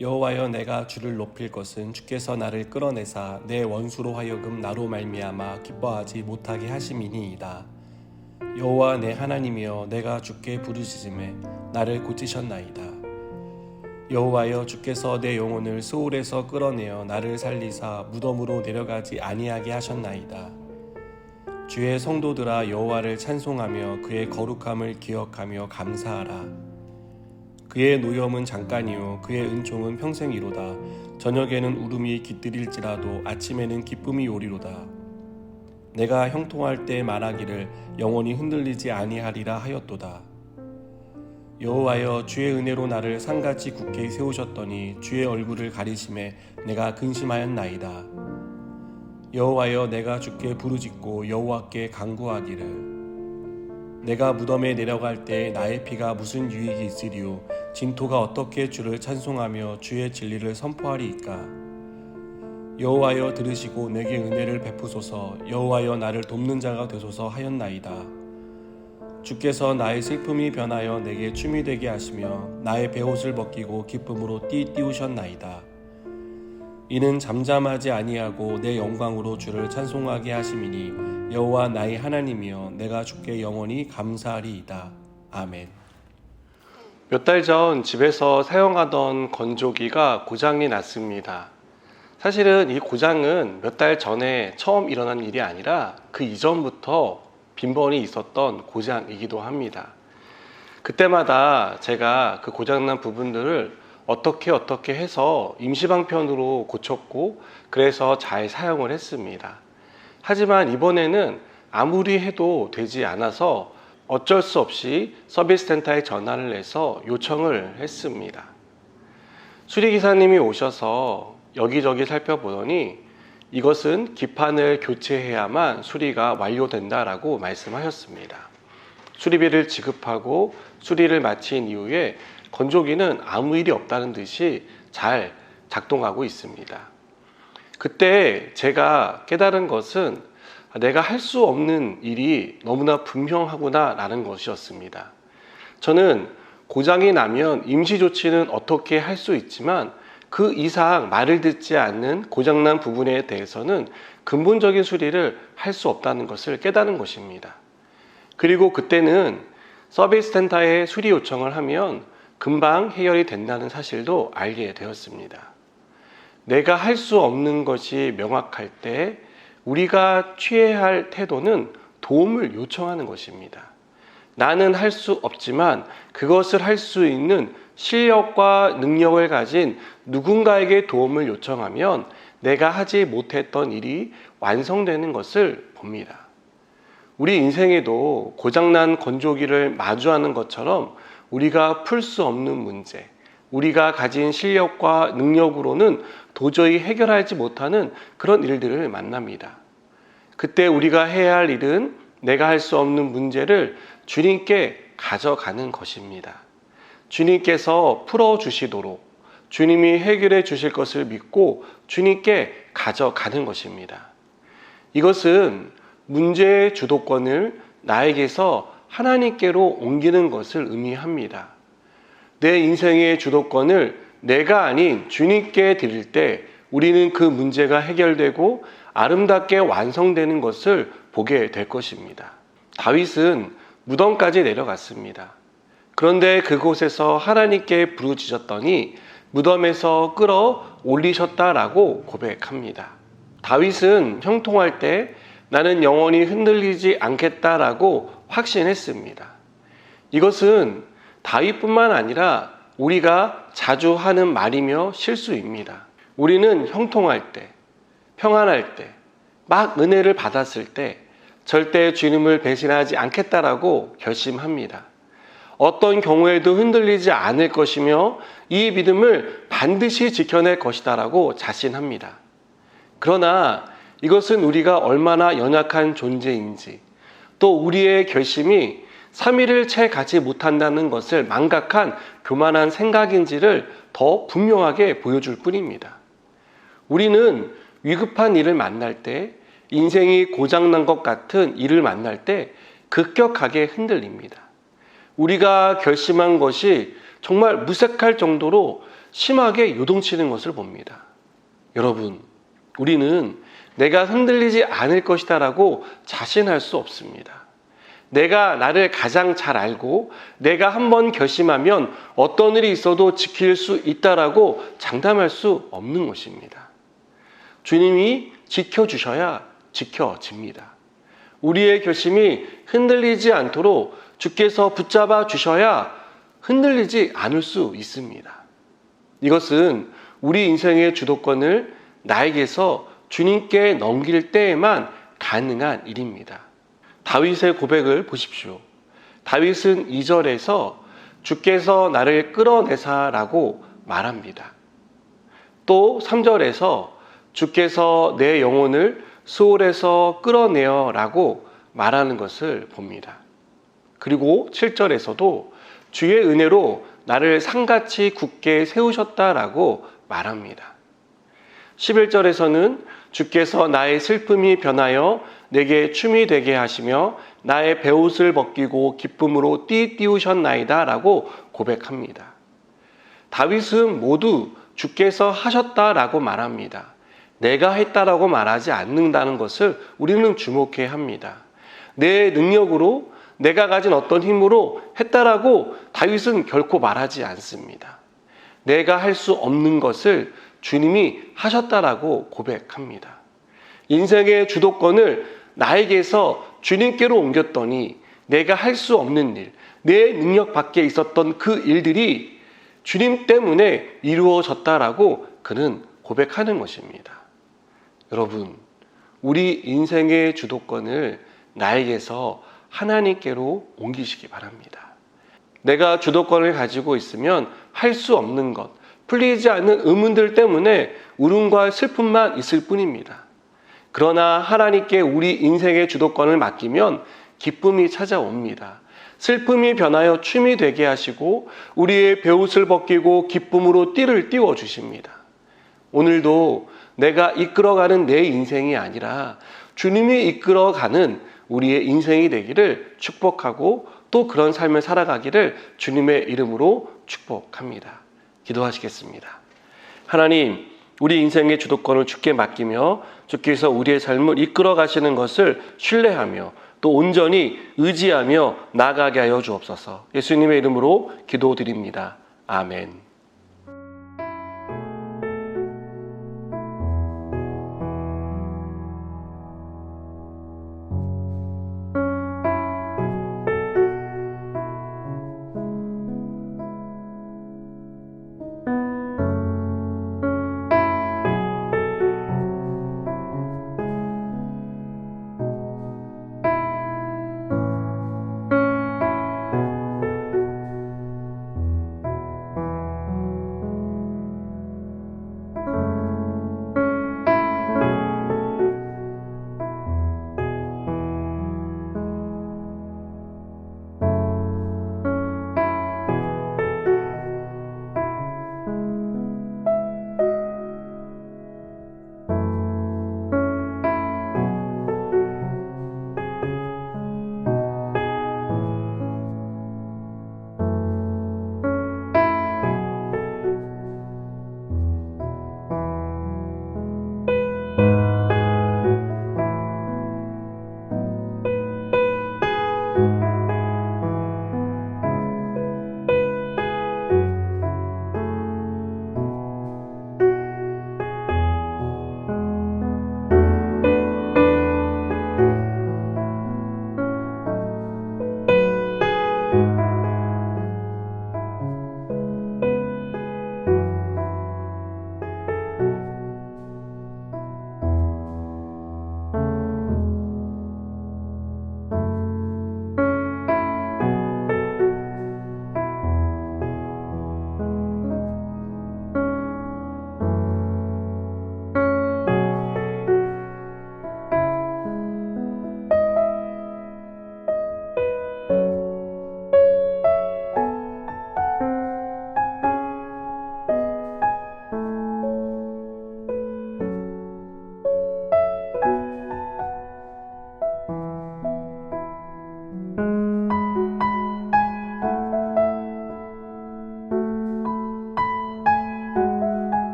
여호와여, 내가 주를 높일 것은 주께서 나를 끌어내사 내 원수로 하여금 나로 말미암아 기뻐하지 못하게 하심이니이다. 여호와 내 하나님이여, 내가 주께 부르짖음에 나를 고치셨나이다. 여호와여, 주께서 내 영혼을 스올에서 끌어내어 나를 살리사 무덤으로 내려가지 아니하게 하셨나이다. 주의 성도들아, 여호와를 찬송하며 그의 거룩함을 기억하며 감사하라. 그의 노염은 잠깐이요 그의 은총은 평생이로다. 저녁에는 울음이 깃들일지라도 아침에는 기쁨이 오리로다. 내가 형통할 때 말하기를 영원히 흔들리지 아니하리라 하였도다. 여호와여, 주의 은혜로 나를 산같이 굳게 세우셨더니 주의 얼굴을 가리심에 내가 근심하였나이다. 여호와여, 내가 주께 부르짖고 여호와께 간구하기를 내가 무덤에 내려갈 때 나의 피가 무슨 유익이 있으리요 진토가 어떻게 주를 찬송하며 주의 진리를 선포하리이까. 여호와여, 들으시고 내게 은혜를 베푸소서. 여호와여, 나를 돕는 자가 되소서 하였나이다. 주께서 나의 슬픔이 변하여 내게 춤이 되게 하시며 나의 베옷을 벗기고 기쁨으로 띠우셨나이다. 이는 잠잠하지 아니하고 내 영광으로 주를 찬송하게 하심이니 여호와 나의 하나님이여, 내가 주께 영원히 감사하리이다. 아멘. 몇 달 전 집에서 사용하던 건조기가 고장이 났습니다. 사실은 이 고장은 몇 달 전에 처음 일어난 일이 아니라 그 이전부터 빈번히 있었던 고장이기도 합니다. 그때마다 제가 그 고장난 부분들을 어떻게 해서 임시방편으로 고쳤고 그래서 잘 사용을 했습니다. 하지만 이번에는 아무리 해도 되지 않아서 어쩔 수 없이 서비스 센터에 전화를 해서 요청을 했습니다. 수리기사님이 오셔서 여기저기 살펴보더니 이것은 기판을 교체해야만 수리가 완료된다라고 말씀하셨습니다. 수리비를 지급하고 수리를 마친 이후에 건조기는 아무 일이 없다는 듯이 잘 작동하고 있습니다. 그때 제가 깨달은 것은 내가 할 수 없는 일이 너무나 분명하구나 라는 것이었습니다. 저는 고장이 나면 임시 조치는 어떻게 할 수 있지만 그 이상 말을 듣지 않는 고장난 부분에 대해서는 근본적인 수리를 할 수 없다는 것을 깨달은 것입니다. 그리고 그때는 서비스 센터에 수리 요청을 하면 금방 해결이 된다는 사실도 알게 되었습니다. 내가 할 수 없는 것이 명확할 때 우리가 취해야 할 태도는 도움을 요청하는 것입니다. 나는 할 수 없지만 그것을 할 수 있는 실력과 능력을 가진 누군가에게 도움을 요청하면 내가 하지 못했던 일이 완성되는 것을 봅니다. 우리 인생에도 고장난 건조기를 마주하는 것처럼 우리가 풀 수 없는 문제, 우리가 가진 실력과 능력으로는 도저히 해결하지 못하는 그런 일들을 만납니다. 그때 우리가 해야 할 일은 내가 할 수 없는 문제를 주님께 가져가는 것입니다. 주님께서 풀어주시도록 주님이 해결해 주실 것을 믿고 주님께 가져가는 것입니다. 이것은 문제의 주도권을 나에게서 하나님께로 옮기는 것을 의미합니다. 내 인생의 주도권을 내가 아닌 주님께 드릴 때 우리는 그 문제가 해결되고 아름답게 완성되는 것을 보게 될 것입니다. 다윗은 무덤까지 내려갔습니다. 그런데 그곳에서 하나님께 부르짖었더니 무덤에서 끌어 올리셨다라고 고백합니다. 다윗은 형통할 때 나는 영원히 흔들리지 않겠다라고 확신했습니다. 이것은 다윗뿐만 아니라 우리가 자주 하는 말이며 실수입니다. 우리는 형통할 때, 평안할 때, 막 은혜를 받았을 때 절대 주님을 배신하지 않겠다라고 결심합니다. 어떤 경우에도 흔들리지 않을 것이며 이 믿음을 반드시 지켜낼 것이다라고 자신합니다. 그러나 이것은 우리가 얼마나 연약한 존재인지 또 우리의 결심이 3일을 채 가지 못한다는 것을 망각한 교만한 생각인지를 더 분명하게 보여줄 뿐입니다. 우리는 위급한 일을 만날 때, 인생이 고장난 것 같은 일을 만날 때 급격하게 흔들립니다. 우리가 결심한 것이 정말 무색할 정도로 심하게 요동치는 것을 봅니다. 여러분, 우리는 내가 흔들리지 않을 것이다라고 자신할 수 없습니다. 내가 나를 가장 잘 알고 내가 한번 결심하면 어떤 일이 있어도 지킬 수 있다라고 장담할 수 없는 것입니다. 주님이 지켜주셔야 지켜집니다. 우리의 결심이 흔들리지 않도록 주께서 붙잡아 주셔야 흔들리지 않을 수 있습니다. 이것은 우리 인생의 주도권을 나에게서 주님께 넘길 때에만 가능한 일입니다. 다윗의 고백을 보십시오. 다윗은 2절에서 주께서 나를 끌어내사라고 말합니다. 또 3절에서 주께서 내 영혼을 수월에서 끌어내어라고 말하는 것을 봅니다. 그리고 7절에서도 주의 은혜로 나를 산같이 굳게 세우셨다라고 말합니다. 11절에서는 주께서 나의 슬픔이 변하여 내게 춤이 되게 하시며 나의 베옷을 벗기고 기쁨으로 띠우셨나이다 라고 고백합니다. 다윗은 모두 주께서 하셨다라고 말합니다. 내가 했다라고 말하지 않는다는 것을 우리는 주목해야 합니다. 내 능력으로 내가 가진 어떤 힘으로 했다라고 다윗은 결코 말하지 않습니다. 내가 할 수 없는 것을 주님이 하셨다라고 고백합니다. 인생의 주도권을 나에게서 주님께로 옮겼더니 내가 할 수 없는 일, 내 능력 밖에 있었던 그 일들이 주님 때문에 이루어졌다라고 그는 고백하는 것입니다. 여러분, 우리 인생의 주도권을 나에게서 하나님께로 옮기시기 바랍니다. 내가 주도권을 가지고 있으면 할 수 없는 것, 풀리지 않는 의문들 때문에 울음과 슬픔만 있을 뿐입니다. 그러나 하나님께 우리 인생의 주도권을 맡기면 기쁨이 찾아옵니다. 슬픔이 변하여 춤이 되게 하시고 우리의 베옷을 벗기고 기쁨으로 띠를 띄워주십니다. 오늘도 내가 이끌어가는 내 인생이 아니라 주님이 이끌어가는 우리의 인생이 되기를 축복하고 또 그런 삶을 살아가기를 주님의 이름으로 축복합니다. 기도하시겠습니다. 하나님, 우리 인생의 주도권을 주께 맡기며 주께서 우리의 삶을 이끌어 가시는 것을 신뢰하며 또 온전히 의지하며 나아가게 하여 주옵소서. 예수님의 이름으로 기도드립니다. 아멘.